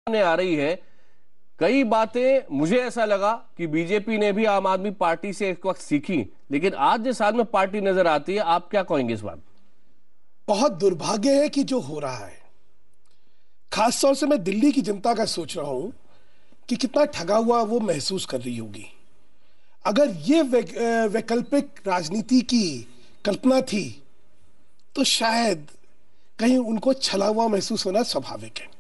सामने आ रही है। कई बातें मुझे ऐसा लगा कि बीजेपी ने भी आम आदमी पार्टी से एक वक्त सीखी, लेकिन आज जिस हाल में पार्टी नजर आती है, आप क्या कहेंगे इस बात? बहुत दुर्भाग्य है कि जो हो रहा है, खास तौर से मैं दिल्ली की जनता का सोच रहा हूं कि कितना ठगा हुआ वो महसूस कर रही होगी। अगर ये वैकल्पिक राजनीति की कल्पना थी तो शायद कहीं उनको छला हुआ महसूस होना स्वाभाविक है।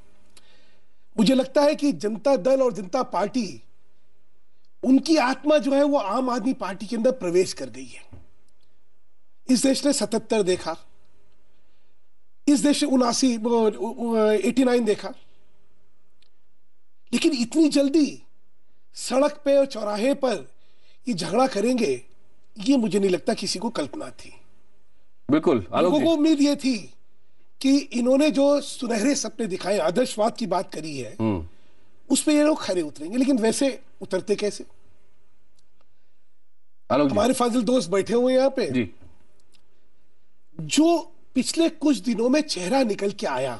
मुझे लगता है कि जनता दल और जनता पार्टी, उनकी आत्मा जो है वो आम आदमी पार्टी के अंदर प्रवेश कर गई है। इस देश ने 77 देखा, इस देश ने 89 देखा, लेकिन इतनी जल्दी सड़क पे और चौराहे पर ये झगड़ा करेंगे, ये मुझे नहीं लगता किसी को कल्पना थी। बिल्कुल, लोगों को उम्मीद ये थी कि इन्होंने जो सुनहरे सपने दिखाए, आदर्शवाद की बात करी है, उस पे ये लोग खरे उतरेंगे, लेकिन वैसे उतरते कैसे? हमारे फाजिल दोस्त बैठे हुए हैं यहाँ पे जी। जो पिछले कुछ दिनों में चेहरा निकल के आया,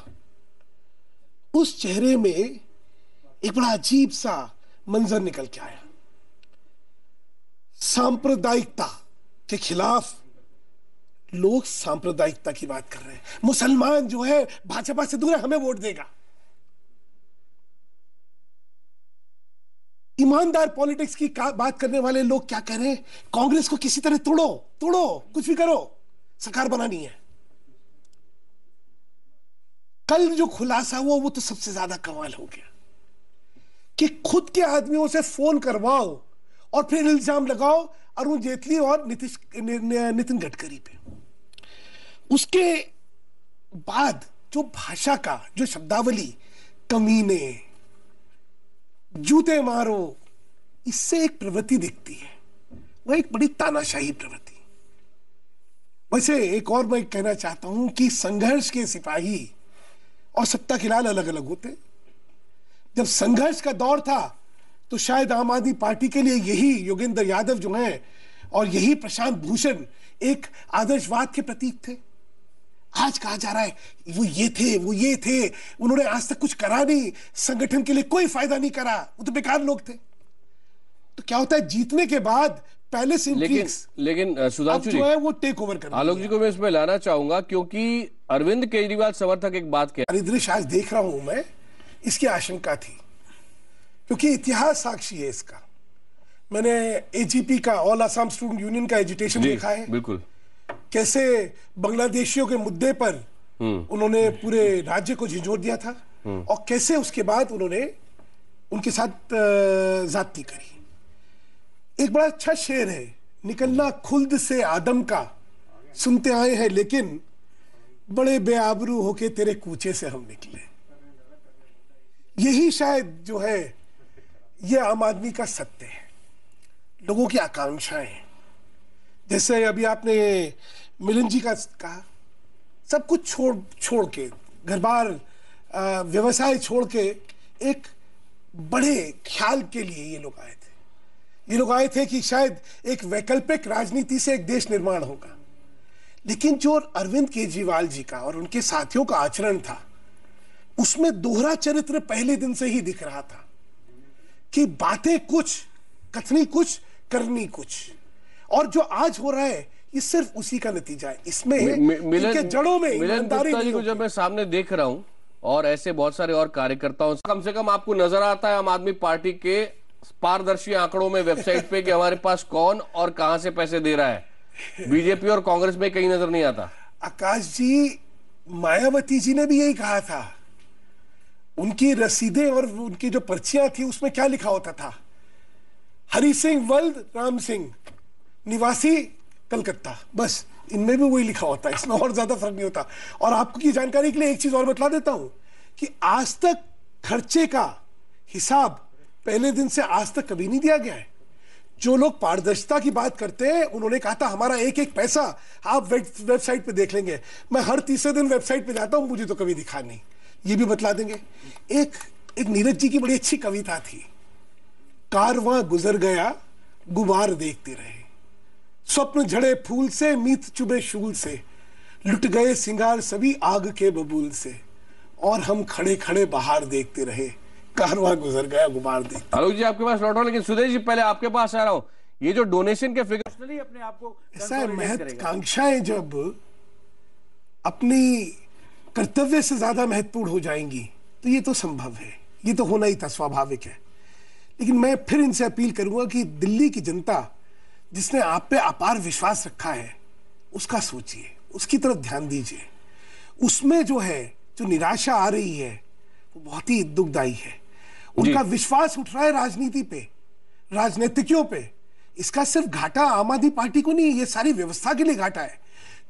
उस चेहरे में एक बड़ा अजीब सा मंजर निकल के आया। सांप्रदायिकता के खिलाफ लोग सांप्रदायिकता की बात कर रहे हैं। मुसलमान जो है भाजपा से दूर है, हमें वोट देगा। ईमानदार पॉलिटिक्स की बात करने वाले लोग क्या कह रहे हैं? कांग्रेस को किसी तरह तोड़ो तोड़ो, कुछ भी करो, सरकार बनानी है। कल जो खुलासा हुआ वो तो सबसे ज्यादा कमाल हो गया कि खुद के आदमियों से फोन करवाओ और फिर इल्जाम लगाओ अरुण जेटली और नितिन गडकरी पे। उसके बाद जो भाषा का जो शब्दावली, कमीने, जूते मारो, इससे एक प्रवृत्ति दिखती है, वह एक बड़ी तानाशाही प्रवृत्ति। वैसे एक और मैं कहना चाहता हूं कि संघर्ष के सिपाही और सत्ता के लाल अलग अलग होते। जब संघर्ष का दौर था तो शायद आम आदमी पार्टी के लिए यही योगेंद्र यादव जो हैं और यही प्रशांत भूषण एक आदर्शवाद के प्रतीक थे। आज कहा जा रहा है वो ये थे, उन्होंने आज तक कुछ करा नहीं, संगठन के लिए कोई फायदा नहीं करा, वो तो बेकार लोग थे। तो क्या होता है, जीतने के बाद पहले से लेकिन सुधांशु जी, जो है वो टेक ओवर कर आलोक जी को मैं इसमें लाना चाहूंगा, क्योंकि अरविंद केजरीवाल समर्थक एक बात कह, परिदृश्य आज देख रहा हूं मैं, इसकी आशंका थी क्योंकि इतिहास साक्षी है इसका। मैंने एजीपी का, ऑल असम स्टूडेंट यूनियन का एजिटेशन देखा है। बिल्कुल, कैसे बांग्लादेशियों के मुद्दे पर उन्होंने पूरे राज्य को झिझोर दिया था और कैसे उसके बाद उन्होंने उनके साथ जाती करी। एक बड़ा अच्छा शेर है, निकलना खुल्द से आदम का, सुनते आए हैं लेकिन बड़े बेआबरू होके तेरे कूचे से हम निकले। यही शायद जो है ये आम आदमी का सत्य है, लोगों की आकांक्षाएं। जैसे अभी आपने मिलन जी का कहा, सब कुछ छोड़ के, घर बार व्यवसाय छोड़ के एक बड़े ख्याल के लिए ये लोग आए थे। ये लोग आए थे कि शायद एक वैकल्पिक राजनीति से एक देश निर्माण होगा। लेकिन जो अरविंद केजरीवाल जी का और उनके साथियों का आचरण था, उसमें दोहरा चरित्र पहले दिन से ही दिख रहा था कि बातें कुछ, कथनी कुछ, करनी कुछ। और जो आज हो रहा है ये सिर्फ उसी का नतीजा है। इसमें इनके जड़ों में ईमानदारी नहीं को जब मैं सामने देख रहा हूं और ऐसे बहुत सारे और कार्यकर्ताओं, कम से कम आपको नजर आता है आम आदमी पार्टी के पारदर्शी आंकड़ों में वेबसाइट पे कि हमारे पास कौन और कहां से पैसे दे रहा है। बीजेपी और कांग्रेस में कहीं नजर नहीं आता। आकाश जी, मायावती जी ने भी यही कहा था। उनकी रसीदें और उनकी जो पर्चियां थी उसमें क्या लिखा होता था? हरि सिंह वल्द राम सिंह, निवासी कलकत्ता, बस इनमें भी वही लिखा होता है, इसमें और ज्यादा फर्क नहीं होता। और आपको की जानकारी के लिए एक चीज और बतला देता हूं कि आज तक खर्चे का हिसाब पहले दिन से आज तक कभी नहीं दिया गया है। जो लोग पारदर्शिता की बात करते हैं, उन्होंने कहा था हमारा एक एक पैसा आप वेबसाइट पे देख लेंगे। मैं हर तीसरे दिन वेबसाइट पे जाता हूं, मुझे तो कभी दिखा नहीं। ये भी बतला देंगे। एक नीरज जी की बड़ी अच्छी कविता थी, कारवां गुजर गया गुबार देखते रहे, स्वप्न झड़े फूल से, मीत चुभे शूल से, लुट गए सिंगार सभी आग के बबूल से, और हम खड़े खड़े बाहर देखते रहे, कारवां गुजर गया, गुमार दी। आलोक जी आपके पास लौट रहा हूं, लेकिन सुदेश जी पहले आपके पास आ रहा हूं। ये जो डोनेशन के फिगर अपने आप को ऐसा है, महत्वाकांक्षाएं जब अपनी कर्तव्य से ज्यादा महत्वपूर्ण हो जाएंगी तो ये तो संभव है, ये तो होना ही था, स्वाभाविक है। लेकिन मैं फिर इनसे अपील करूंगा कि दिल्ली की जनता जिसने आप पे अपार विश्वास रखा है उसका सोचिए, उसकी तरफ ध्यान दीजिए। उसमें जो है, जो निराशा आ रही है वो बहुत ही दुखदाई है। उनका विश्वास उठ रहा है राजनीति पे, राजनीतिज्ञों पे। इसका सिर्फ घाटा आम आदमी पार्टी को नहीं है, ये सारी व्यवस्था के लिए घाटा है।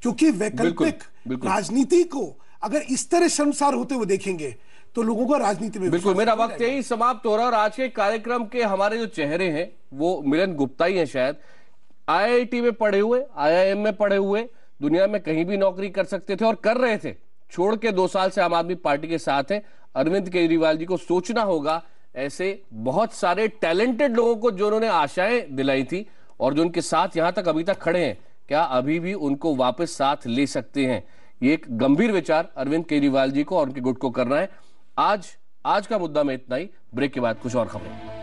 क्योंकि वैकल्पिक राजनीति को अगर इस तरह शर्मसार होते हुए देखेंगे तो लोगों का राजनीति में बिल्कुल। मेरा वक्त यही समाप्त हो रहा है और आज के कार्यक्रम के हमारे जो चेहरे हैं वो मिलन गुप्ता ही हैं। शायद आईआईटी में पढ़े हुए, आईआईएम में पढ़े हुए, दुनिया में कहीं भी नौकरी कर सकते थे और कर रहे थे, छोड़ के 2 साल से आम आदमी पार्टी के साथ हैं। अरविंद केजरीवाल जी को सोचना होगा ऐसे बहुत सारे टैलेंटेड लोगों को जो उन्होंने आशाएं दिलाई थी और जो उनके साथ यहां तक अभी तक खड़े हैं, क्या अभी भी उनको वापस साथ ले सकते हैं? ये एक गंभीर विचार अरविंद केजरीवाल जी को और उनके गुट को करना है। आज का मुद्दा में इतना ही। ब्रेक के बाद कुछ और खबरें।